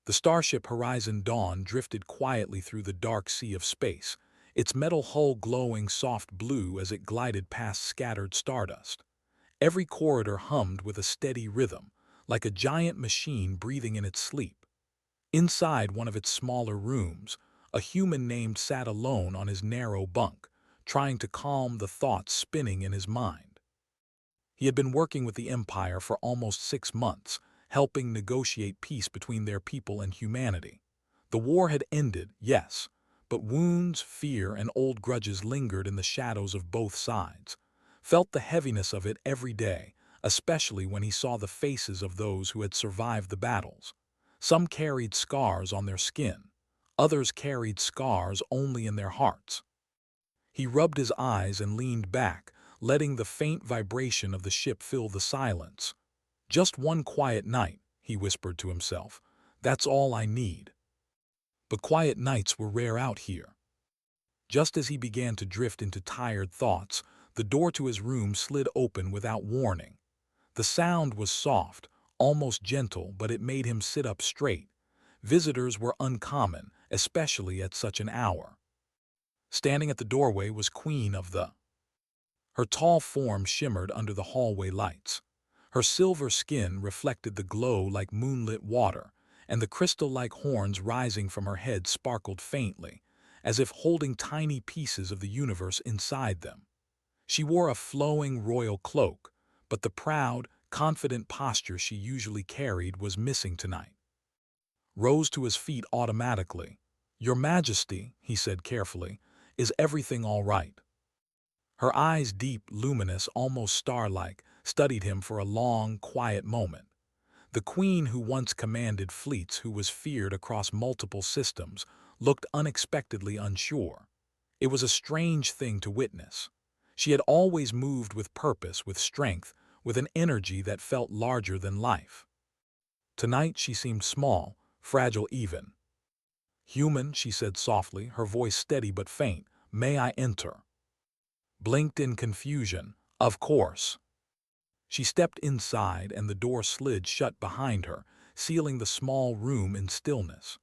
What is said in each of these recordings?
The starship Horizon Dawn drifted quietly through the dark sea of space, its metal hull glowing soft blue as it glided past scattered stardust. Every corridor hummed with a steady rhythm, like a giant machine breathing in its sleep. Inside one of its smaller rooms, a human named sat alone on his narrow bunk, trying to calm the thoughts spinning in his mind. He had been working with the Empire for almost 6 months, helping negotiate peace between their people and humanity. The war had ended, yes, but wounds, fear, and old grudges lingered in the shadows of both sides. Felt the heaviness of it every day, especially when he saw the faces of those who had survived the battles. Some carried scars on their skin, others carried scars only in their hearts. He rubbed his eyes and leaned back, letting the faint vibration of the ship fill the silence. "Just one quiet night," he whispered to himself. "That's all I need." But quiet nights were rare out here. Just as he began to drift into tired thoughts, the door to his room slid open without warning. The sound was soft, almost gentle, but it made him sit up straight. Visitors were uncommon, especially at such an hour. Standing at the doorway was Queen of the. Her tall form shimmered under the hallway lights. Her silver skin reflected the glow like moonlit water, and the crystal-like horns rising from her head sparkled faintly, as if holding tiny pieces of the universe inside them. She wore a flowing royal cloak, but the proud, confident posture she usually carried was missing tonight. Rose to his feet automatically. "Your Majesty," he said carefully, "is everything all right?" Her eyes, deep, luminous, almost star-like, studied him for a long, quiet moment. The queen who once commanded fleets, who was feared across multiple systems, looked unexpectedly unsure. It was a strange thing to witness. She had always moved with purpose, with strength, with an energy that felt larger than life. Tonight she seemed small, fragile even. "Human," she said softly, her voice steady but faint. "May I enter?" Blinked in confusion. "Of course." She stepped inside and the door slid shut behind her, sealing the small room in stillness.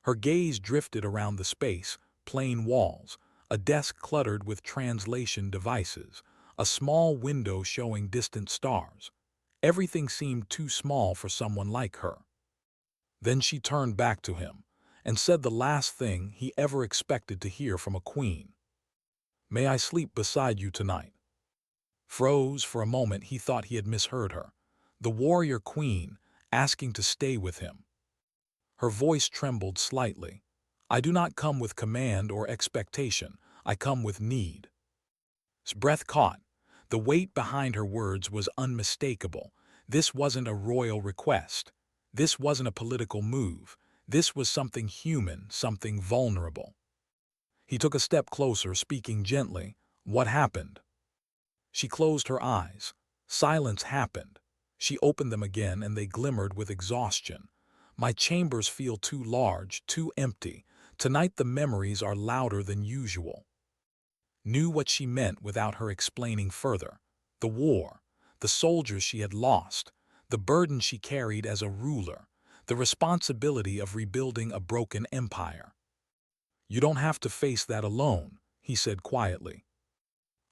Her gaze drifted around the space, plain walls, a desk cluttered with translation devices, a small window showing distant stars. Everything seemed too small for someone like her. Then she turned back to him and said the last thing he ever expected to hear from a queen. "May I sleep beside you tonight?" Froze for a moment. He thought he had misheard her. The warrior queen, asking to stay with him. Her voice trembled slightly. "I do not come with command or expectation. I come with need." His breath caught. The weight behind her words was unmistakable. This wasn't a royal request. This wasn't a political move. This was something human, something vulnerable. He took a step closer, speaking gently. "What happened?" She closed her eyes. Silence happened. She opened them again and they glimmered with exhaustion. "My chambers feel too large, too empty. Tonight the memories are louder than usual." Knew what she meant without her explaining further. The war, the soldiers she had lost, the burden she carried as a ruler, the responsibility of rebuilding a broken empire. "You don't have to face that alone," he said quietly.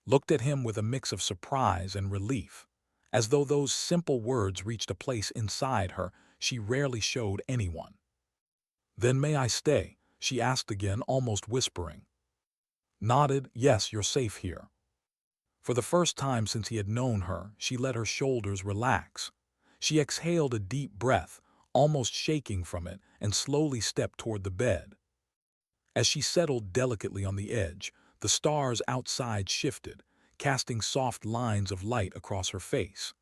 Looked at him with a mix of surprise and relief, as though those simple words reached a place inside her she rarely showed anyone. "Then may I stay?" she asked again, almost whispering. Nodded. "Yes, you're safe here." For the first time since he had known her, she let her shoulders relax. She exhaled a deep breath, almost shaking from it, and slowly stepped toward the bed. As she settled delicately on the edge, the stars outside shifted, casting soft lines of light across her face.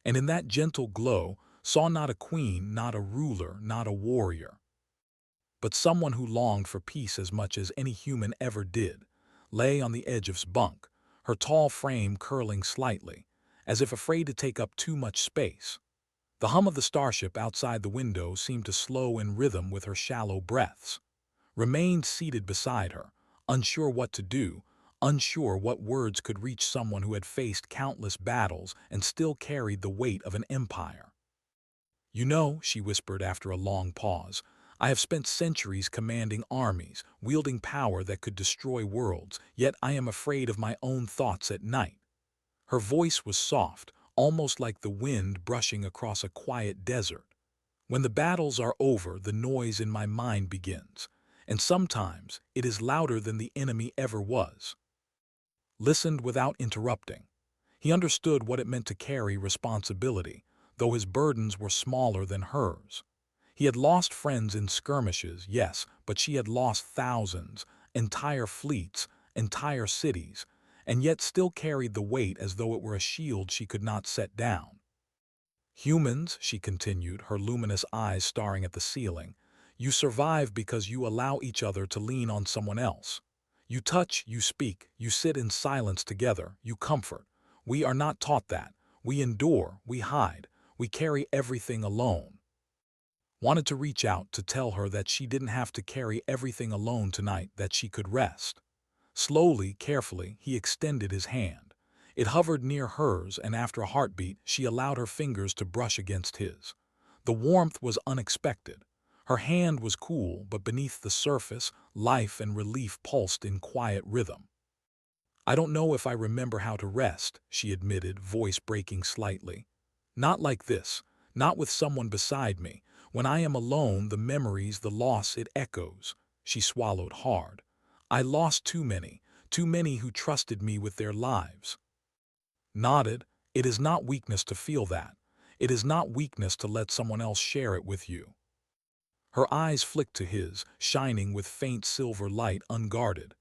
And in that gentle glow, saw not a queen, not a ruler, not a warrior, but someone who longed for peace as much as any human ever did. Lay on the edge of his bunk, her tall frame curling slightly, as if afraid to take up too much space. The hum of the starship outside the window seemed to slow in rhythm with her shallow breaths. Remained seated beside her, unsure what to do, unsure what words could reach someone who had faced countless battles and still carried the weight of an empire. "You know," she whispered after a long pause, I have spent centuries commanding armies, wielding power that could destroy worlds, yet I am afraid of my own thoughts at night. Her voice was soft, almost like the wind brushing across a quiet desert. When the battles are over, the noise in my mind begins, and sometimes it is louder than the enemy ever was. Listened without interrupting. He understood what it meant to carry responsibility, though his burdens were smaller than hers. He had lost friends in skirmishes, yes, but she had lost thousands, entire fleets, entire cities, and yet still carried the weight as though it were a shield she could not set down. Humans, she continued, her luminous eyes staring at the ceiling, you survive because you allow each other to lean on someone else. You touch, you speak, you sit in silence together, you comfort. We are not taught that. We endure, we hide, we carry everything alone. Wanted to reach out to tell her that she didn't have to carry everything alone tonight, that she could rest. Slowly, carefully, he extended his hand. It hovered near hers, and after a heartbeat, she allowed her fingers to brush against his. The warmth was unexpected. Her hand was cool, but beneath the surface, life and relief pulsed in quiet rhythm. I don't know if I remember how to rest, she admitted, voice breaking slightly. Not like this, not with someone beside me. When I am alone, the memories, the loss, it echoes. She swallowed hard. I lost too many who trusted me with their lives. Nodded. It is not weakness to feel that. It is not weakness to let someone else share it with you. Her eyes flicked to his, shining with faint silver light, unguarded.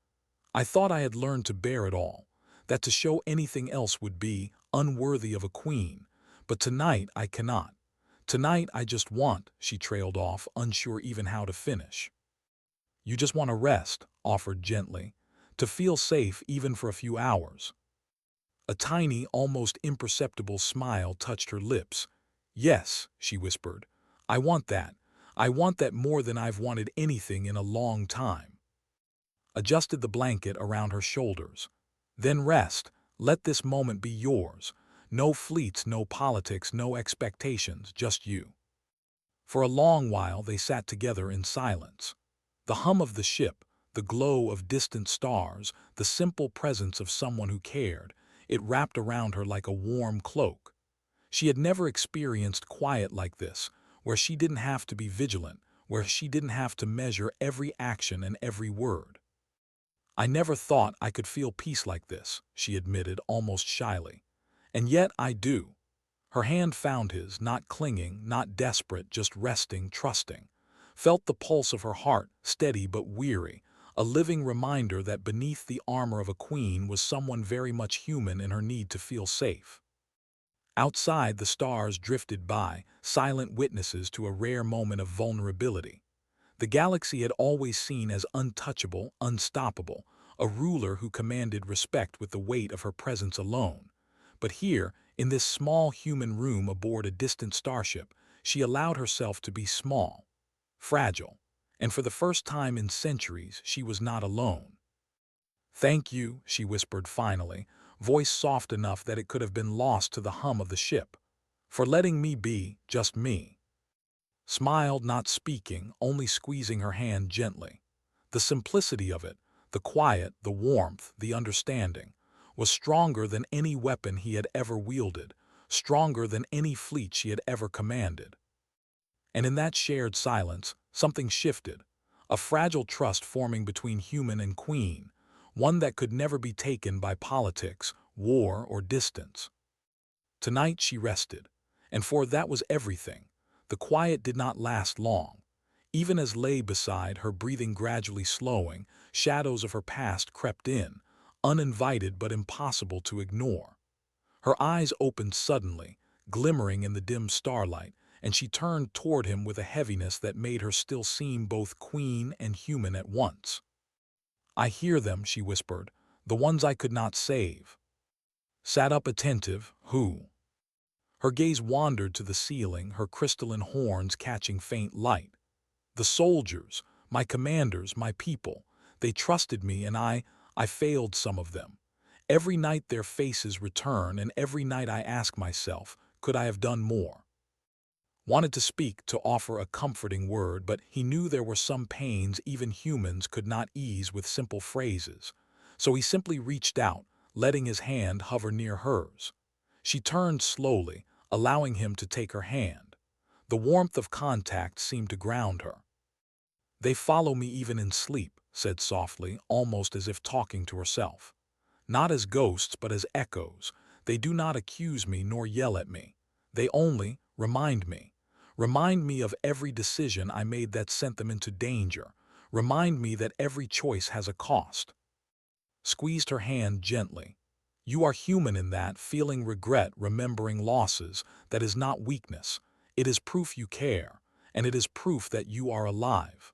I thought I had learned to bear it all, that to show anything else would be unworthy of a queen. But tonight I cannot. Tonight I just want, she trailed off, unsure even how to finish. You just want to rest, offered gently, to feel safe even for a few hours. A tiny, almost imperceptible smile touched her lips. Yes, she whispered. I want that. I want that more than I've wanted anything in a long time. Adjusted the blanket around her shoulders. Then rest. Let this moment be yours. No fleets, no politics, no expectations, just you. For a long while they sat together in silence. The hum of the ship, the glow of distant stars, the simple presence of someone who cared, it wrapped around her like a warm cloak. She had never experienced quiet like this, where she didn't have to be vigilant, where she didn't have to measure every action and every word. I never thought I could feel peace like this, she admitted almost shyly. And yet I do. Her hand found his, not clinging, not desperate, just resting, trusting. Felt the pulse of her heart, steady but weary, a living reminder that beneath the armor of a queen was someone very much human in her need to feel safe. Outside, the stars drifted by, silent witnesses to a rare moment of vulnerability. The galaxy had always seen as untouchable, unstoppable, a ruler who commanded respect with the weight of her presence alone. But here, in this small human room aboard a distant starship, she allowed herself to be small, fragile, and for the first time in centuries, she was not alone. Thank you, she whispered finally, voice soft enough that it could have been lost to the hum of the ship, for letting me be just me. Smiled, not speaking, only squeezing her hand gently. The simplicity of it, the quiet, the warmth, the understanding, was stronger than any weapon he had ever wielded, stronger than any fleet she had ever commanded. And in that shared silence, something shifted, a fragile trust forming between human and queen, one that could never be taken by politics, war, or distance. Tonight she rested, and for that was everything. The quiet did not last long. Even as lay beside her, breathing gradually slowing, shadows of her past crept in, uninvited but impossible to ignore. Her eyes opened suddenly, glimmering in the dim starlight, and she turned toward him with a heaviness that made her still seem both queen and human at once. I hear them, she whispered, the ones I could not save. Sat up attentive, who? Her gaze wandered to the ceiling, her crystalline horns catching faint light. The soldiers, my commanders, my people, they trusted me and I failed some of them. Every night their faces return and every night I ask myself, could I have done more? wanted to speak, to offer a comforting word, but he knew there were some pains even humans could not ease with simple phrases. So he simply reached out, letting his hand hover near hers. She turned slowly, allowing him to take her hand. The warmth of contact seemed to ground her. "They follow me even in sleep," said softly, almost as if talking to herself. "Not as ghosts, but as echoes. They do not accuse me nor yell at me. They only remind me. Remind me of every decision I made that sent them into danger. Remind me that every choice has a cost." Squeezed her hand gently. "You are human in that, feeling regret, remembering losses. That is not weakness. It is proof you care, and it is proof that you are alive."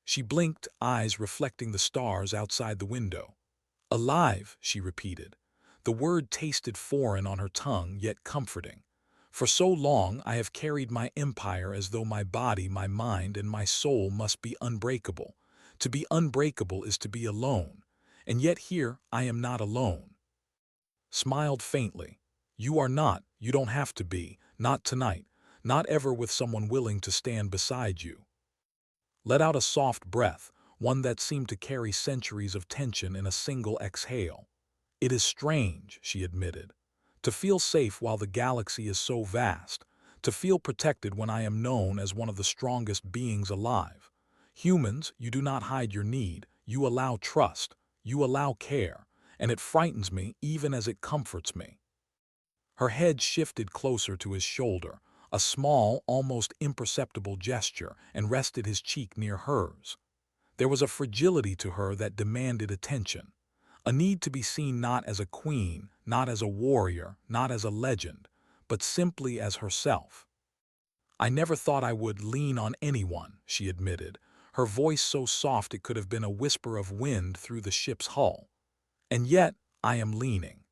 She blinked, eyes reflecting the stars outside the window. "Alive," she repeated. The word tasted foreign on her tongue, yet comforting. "For so long I have carried my empire as though my body, my mind, and my soul must be unbreakable. To be unbreakable is to be alone. And yet here I am not alone." Smiled faintly. "You are not, you don't have to be, not tonight, not ever with someone willing to stand beside you." Let out a soft breath, one that seemed to carry centuries of tension in a single exhale. "It is strange," she admitted, "to feel safe while the galaxy is so vast, to feel protected when I am known as one of the strongest beings alive. Humans, you do not hide your need, you allow trust, you allow care, and it frightens me even as it comforts me." Her head shifted closer to his shoulder, a small, almost imperceptible gesture, and rested his cheek near hers. There was a fragility to her that demanded attention, a need to be seen not as a queen, not as a warrior, not as a legend, but simply as herself. "I never thought I would lean on anyone," she admitted, her voice so soft it could have been a whisper of wind through the ship's hull. "And yet I am leaning."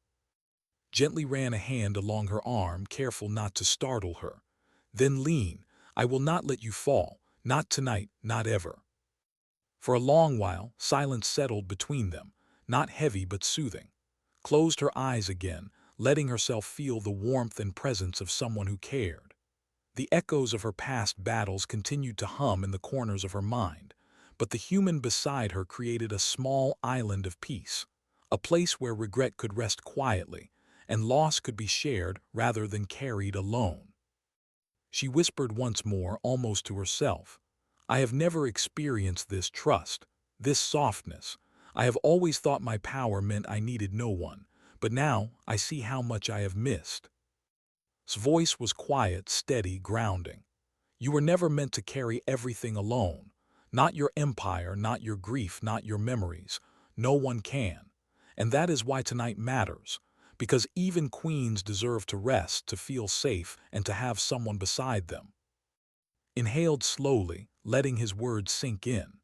Gently ran a hand along her arm, careful not to startle her. "Then lean. I will not let you fall, not tonight, not ever." For a long while, silence settled between them, not heavy but soothing. Closed her eyes again, letting herself feel the warmth and presence of someone who cared. The echoes of her past battles continued to hum in the corners of her mind, but the human beside her created a small island of peace, a place where regret could rest quietly, and loss could be shared rather than carried alone. She whispered once more, almost to herself, "I have never experienced this trust, this softness. I have always thought my power meant I needed no one, but now I see how much I have missed." His voice was quiet, steady, grounding. "You were never meant to carry everything alone. Not your empire, not your grief, not your memories. No one can. And that is why tonight matters. Because even queens deserve to rest, to feel safe, and to have someone beside them." Inhaled slowly, letting his words sink in.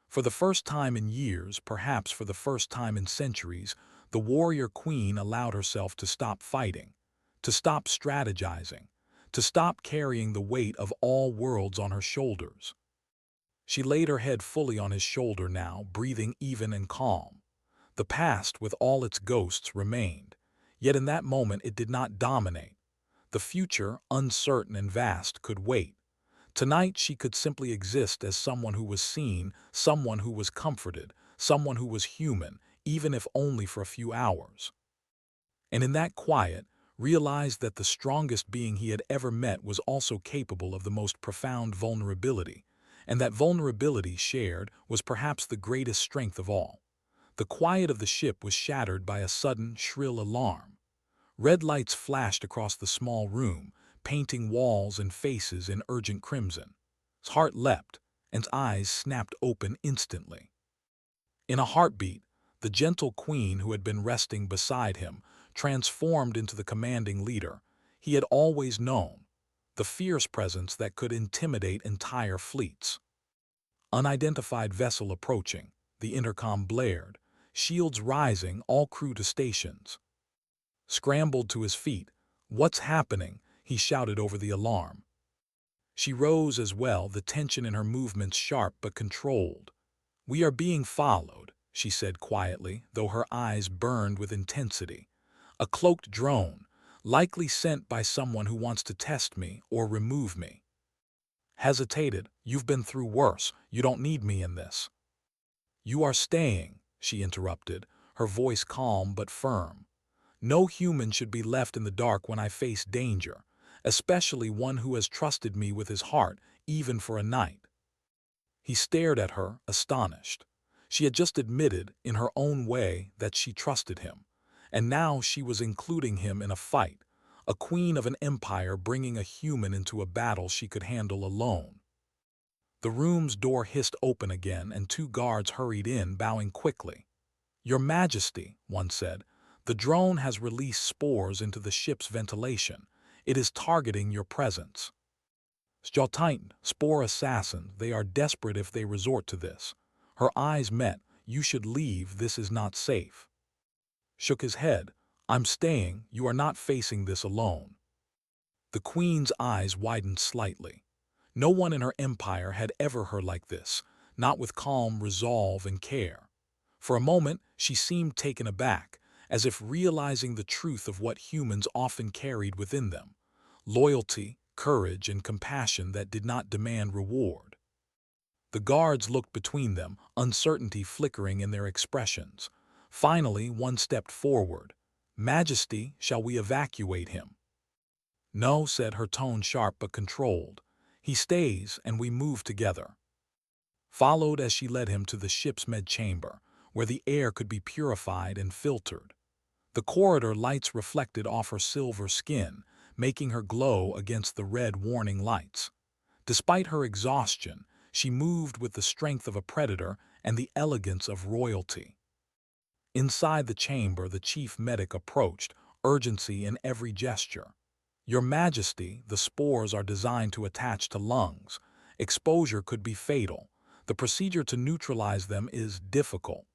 For the first time in years, perhaps for the first time in centuries, the warrior queen allowed herself to stop fighting, to stop strategizing, to stop carrying the weight of all worlds on her shoulders. She laid her head fully on his shoulder now, breathing even and calm. The past, with all its ghosts, remained, yet in that moment it did not dominate. The future, uncertain and vast, could wait. Tonight she could simply exist as someone who was seen, someone who was comforted, someone who was human, even if only for a few hours. And in that quiet, realized that the strongest being he had ever met was also capable of the most profound vulnerability, and that vulnerability shared was perhaps the greatest strength of all. The quiet of the ship was shattered by a sudden, shrill alarm. Red lights flashed across the small room, painting walls and faces in urgent crimson. His heart leapt, and his eyes snapped open instantly. In a heartbeat, the gentle queen who had been resting beside him transformed into the commanding leader he had always known, the fierce presence that could intimidate entire fleets. Unidentified vessel approaching, the intercom blared, shields rising, all crew to stations. Scrambled to his feet. "What's happening?" he shouted over the alarm. She rose as well, the tension in her movements sharp but controlled. "We are being followed," she said quietly, though her eyes burned with intensity. "A cloaked drone, Likely sent by someone who wants to test me or remove me. Hesitated. You've been through worse. You don't need me in this. You are staying, she interrupted, her voice calm but firm. No human should be left in the dark when I face danger, especially one who has trusted me with his heart, even for a night. He stared at her, astonished. She had just admitted, in her own way, that she trusted him, and now she was including him in a fight, a queen of an empire bringing a human into a battle she could handle alone. The room's door hissed open again, and two guards hurried in, bowing quickly. "Your Majesty," one said, "the drone has released spores into the ship's ventilation. It is targeting your presence." "Titan, spore assassin, they are desperate if they resort to this." Her eyes met. "You should leave, this is not safe." Shook his head. "I'm staying, you are not facing this alone." The queen's eyes widened slightly. No one in her empire had ever her like this, not with calm resolve and care. For a moment, she seemed taken aback, as if realizing the truth of what humans often carried within them: loyalty, courage, and compassion that did not demand reward. The guards looked between them, uncertainty flickering in their expressions. Finally, one stepped forward. "Majesty, shall we evacuate him?" "No," said her tone sharp but controlled. "He stays, and we move together." Followed as she led him to the ship's med chamber, where the air could be purified and filtered. The corridor lights reflected off her silver skin, making her glow against the red warning lights. Despite her exhaustion, she moved with the strength of a predator and the elegance of royalty. Inside the chamber, the chief medic approached, urgency in every gesture. "Your Majesty, the spores are designed to attach to lungs. Exposure could be fatal. The procedure to neutralize them is difficult."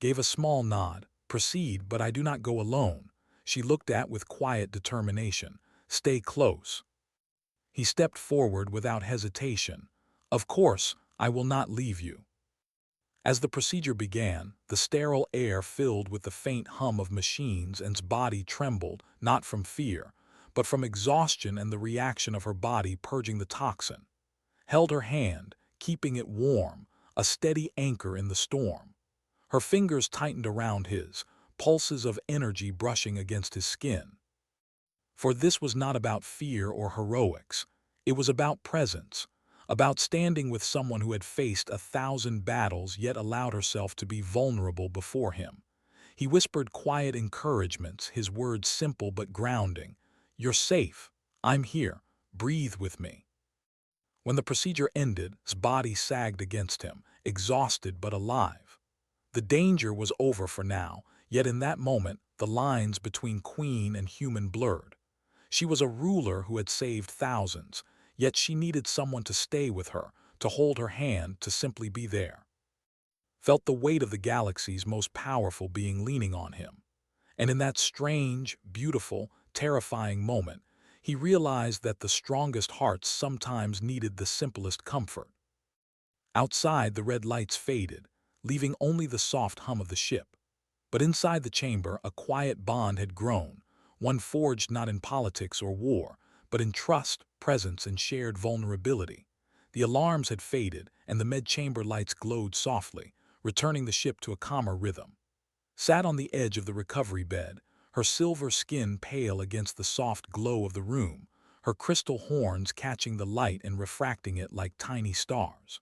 Gave a small nod. "Proceed, but I do not go alone." She looked at with quiet determination. "Stay close." He stepped forward without hesitation. "Of course, I will not leave you." As the procedure began, the sterile air filled with the faint hum of machines, and his body trembled, not from fear, but from exhaustion and the reaction of her body purging the toxin. Held her hand, keeping it warm, a steady anchor in the storm. Her fingers tightened around his, pulses of energy brushing against his skin. For this was not about fear or heroics. It was about presence, about standing with someone who had faced 1,000 battles yet allowed herself to be vulnerable before him. He whispered quiet encouragements, his words simple but grounding. "You're safe. I'm here. Breathe with me." When the procedure ended, his body sagged against him, exhausted but alive. The danger was over for now, yet in that moment, the lines between queen and human blurred. She was a ruler who had saved thousands, yet she needed someone to stay with her, to hold her hand, to simply be there. Felt the weight of the galaxy's most powerful being leaning on him. And in that strange, beautiful, terrifying moment, he realized that the strongest hearts sometimes needed the simplest comfort. Outside, the red lights faded, leaving only the soft hum of the ship. But inside the chamber, a quiet bond had grown, one forged not in politics or war, but in trust, presence, and shared vulnerability. The alarms had faded, and the med-chamber lights glowed softly, returning the ship to a calmer rhythm. Sat on the edge of the recovery bed, her silver skin pale against the soft glow of the room, her crystal horns catching the light and refracting it like tiny stars.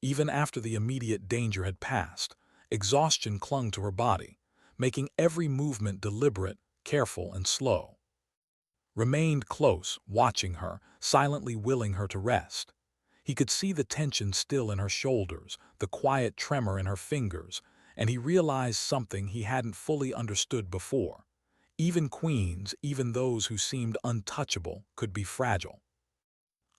Even after the immediate danger had passed, exhaustion clung to her body, making every movement deliberate, careful, and slow. Remained close, watching her, silently willing her to rest. He could see the tension still in her shoulders, the quiet tremor in her fingers, and he realized something he hadn't fully understood before. Even queens, even those who seemed untouchable, could be fragile.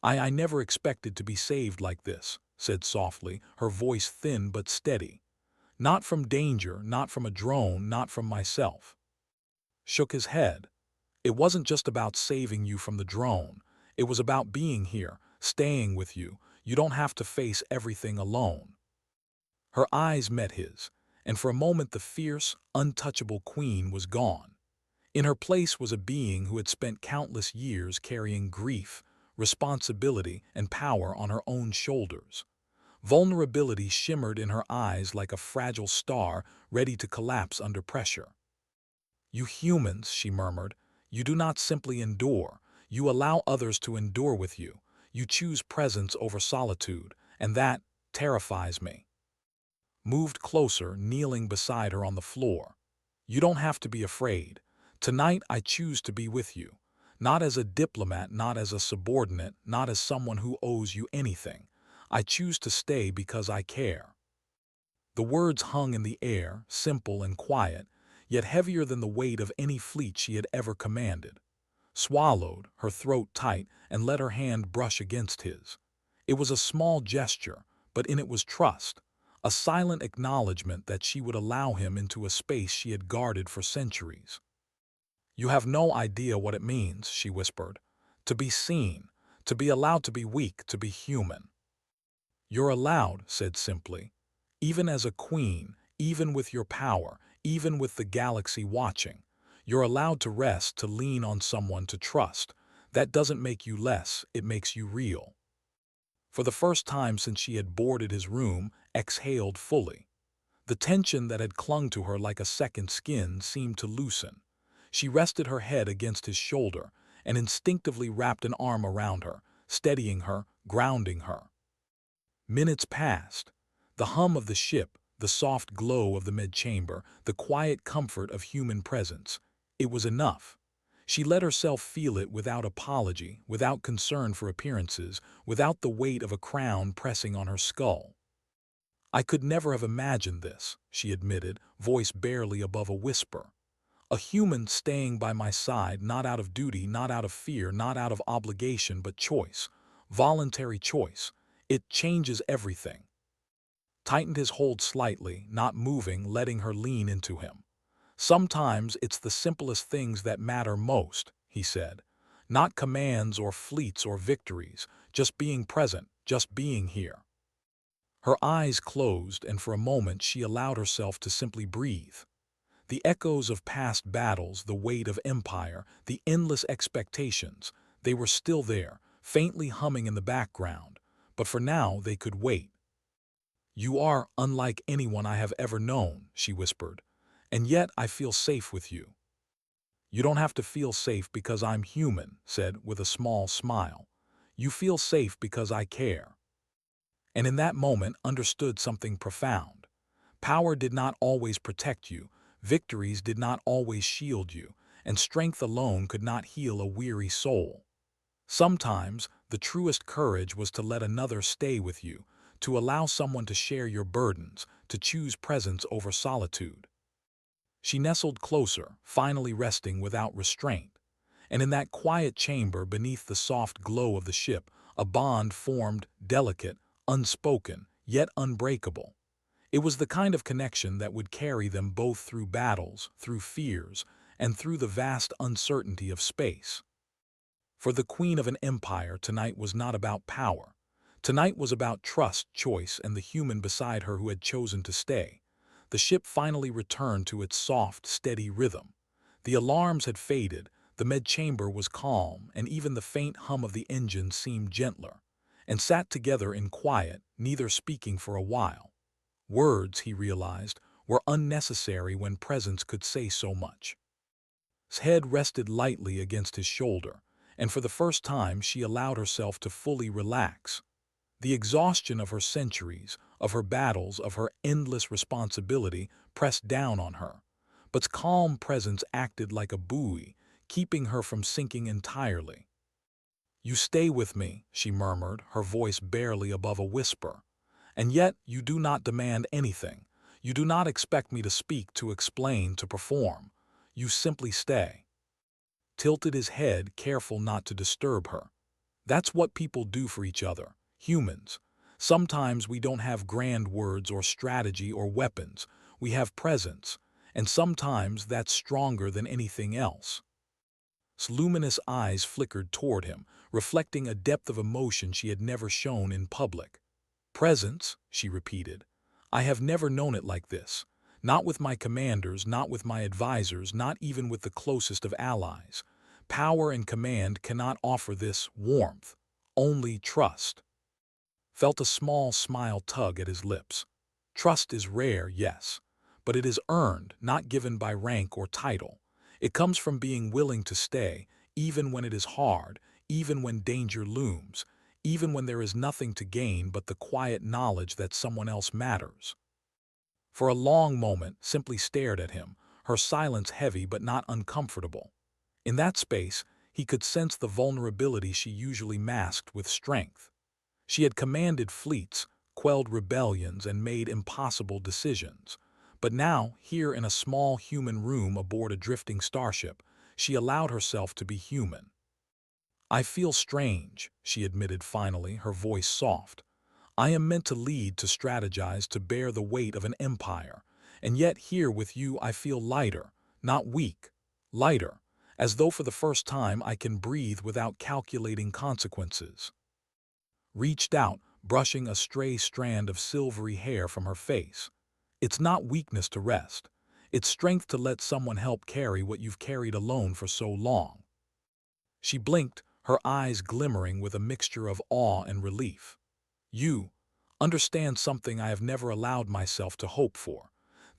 I never expected to be saved like this," said softly, her voice thin but steady. "Not from danger, not from a drone, not from myself." Shook his head. "It wasn't just about saving you from the drone. It was about being here, staying with you. You don't have to face everything alone." Her eyes met his, and for a moment the fierce, untouchable queen was gone. In her place was a being who had spent countless years carrying grief, responsibility, and power on her own shoulders. Vulnerability shimmered in her eyes like a fragile star ready to collapse under pressure. "You humans," she murmured, "you do not simply endure, you allow others to endure with you. You choose presence over solitude, and that terrifies me." Moved closer, kneeling beside her on the floor. "You don't have to be afraid. Tonight I choose to be with you. Not as a diplomat, not as a subordinate, not as someone who owes you anything. I choose to stay because I care." The words hung in the air, simple and quiet, yet heavier than the weight of any fleet she had ever commanded. Swallowed, her throat tight, and let her hand brush against his. It was a small gesture, but in it was trust, a silent acknowledgement that she would allow him into a space she had guarded for centuries. "You have no idea what it means," she whispered. "To be seen, to be allowed to be weak, to be human." "You're allowed," said simply. "Even as a queen, even with your power, even with the galaxy watching, you're allowed to rest, to lean on someone to trust. That doesn't make you less, it makes you real." For the first time since she had boarded his room, exhaled fully. The tension that had clung to her like a second skin seemed to loosen. She rested her head against his shoulder and instinctively wrapped an arm around her, steadying her, grounding her. Minutes passed. The hum of the ship, the soft glow of the mid-chamber, the quiet comfort of human presence. It was enough. She let herself feel it without apology, without concern for appearances, without the weight of a crown pressing on her skull. "I could never have imagined this," she admitted, voice barely above a whisper. "A human staying by my side, not out of duty, not out of fear, not out of obligation, but choice. Voluntary choice. It changes everything." Tightened his hold slightly, not moving, letting her lean into him. "Sometimes it's the simplest things that matter most," he said. "Not commands or fleets or victories, just being present, just being here." Her eyes closed, and for a moment she allowed herself to simply breathe. The echoes of past battles, the weight of empire, the endless expectations, they were still there, faintly humming in the background, but for now they could wait. "You are unlike anyone I have ever known," she whispered, "and yet I feel safe with you." "You don't have to feel safe because I'm human," said with a small smile. "You feel safe because I care." And in that moment understood something profound. Power did not always protect you, victories did not always shield you, and strength alone could not heal a weary soul. Sometimes the truest courage was to let another stay with you, to allow someone to share your burdens, to choose presence over solitude. She nestled closer, finally resting without restraint. And in that quiet chamber beneath the soft glow of the ship, a bond formed, delicate, unspoken, yet unbreakable. It was the kind of connection that would carry them both through battles, through fears, and through the vast uncertainty of space. For the queen of an empire, tonight was not about power. Tonight was about trust, choice, and the human beside her who had chosen to stay. The ship finally returned to its soft, steady rhythm. The alarms had faded, the med-chamber was calm, and even the faint hum of the engine seemed gentler, and sat together in quiet, neither speaking for a while. Words, he realized, were unnecessary when presence could say so much. His head rested lightly against his shoulder, and for the first time she allowed herself to fully relax. The exhaustion of her centuries, of her battles, of her endless responsibility pressed down on her, but calm presence acted like a buoy, keeping her from sinking entirely. "You stay with me," she murmured, her voice barely above a whisper. "And yet you do not demand anything. You do not expect me to speak, to explain, to perform. You simply stay." Tilted his head, careful not to disturb her. "That's what people do for each other, humans. Sometimes we don't have grand words or strategy or weapons. We have presence, and sometimes that's stronger than anything else." His luminous eyes flickered toward him, reflecting a depth of emotion she had never shown in public. "Presence," she repeated. "I have never known it like this. Not with my commanders, not with my advisors, not even with the closest of allies. Power and command cannot offer this warmth, only trust. Felt a small smile tug at his lips. Trust is rare, yes, but it is earned, not given by rank or title. It comes from being willing to stay, even when it is hard, even when danger looms, even when there is nothing to gain but the quiet knowledge that someone else matters. For a long moment, simply stared at him, her silence heavy but not uncomfortable. In that space, he could sense the vulnerability she usually masked with strength. She had commanded fleets, quelled rebellions, and made impossible decisions. But now, here in a small human room aboard a drifting starship, she allowed herself to be human. I feel strange, she admitted finally, her voice soft. I am meant to lead, to strategize, to bear the weight of an empire. And yet here with you I feel lighter, not weak, lighter, as though for the first time I can breathe without calculating consequences. Reached out, brushing a stray strand of silvery hair from her face. It's not weakness to rest. It's strength to let someone help carry what you've carried alone for so long. She blinked, her eyes glimmering with a mixture of awe and relief. You understand something I have never allowed myself to hope for.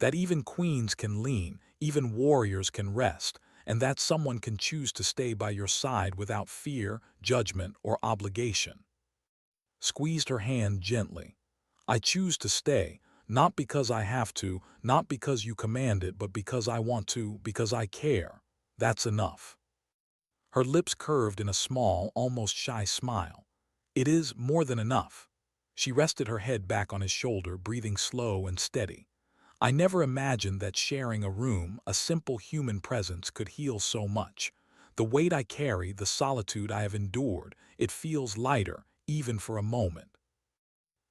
That even queens can lean, even warriors can rest, and that someone can choose to stay by your side without fear, judgment, or obligation. Squeezed her hand gently. I choose to stay, not because I have to, not because you command it, but because I want to, because I care. That's enough. Her lips curved in a small, almost shy smile. It is more than enough. She rested her head back on his shoulder, breathing slow and steady. I never imagined that sharing a room, a simple human presence, could heal so much. The weight I carry, the solitude I have endured, it feels lighter, even for a moment.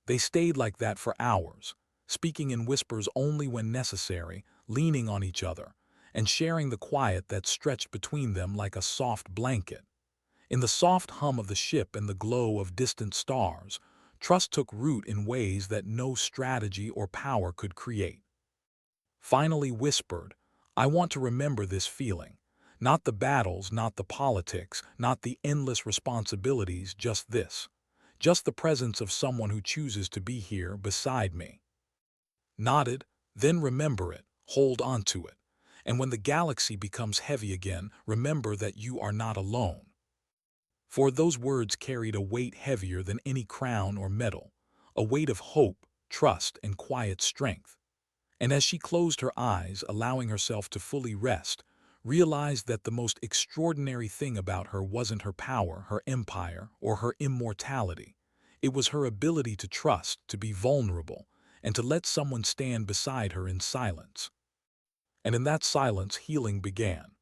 They stayed like that for hours, speaking in whispers only when necessary, leaning on each other, and sharing the quiet that stretched between them like a soft blanket. In the soft hum of the ship and the glow of distant stars, trust took root in ways that no strategy or power could create. Finally whispered, I want to remember this feeling. Not the battles, not the politics, not the endless responsibilities, just this. Just the presence of someone who chooses to be here beside me. Nodded, then remember it, hold on to it. And when the galaxy becomes heavy again, remember that you are not alone. For those words carried a weight heavier than any crown or medal, a weight of hope, trust, and quiet strength. And as she closed her eyes, allowing herself to fully rest, realized that the most extraordinary thing about her wasn't her power, her empire, or her immortality. It was her ability to trust, to be vulnerable, and to let someone stand beside her in silence. And in that silence, healing began.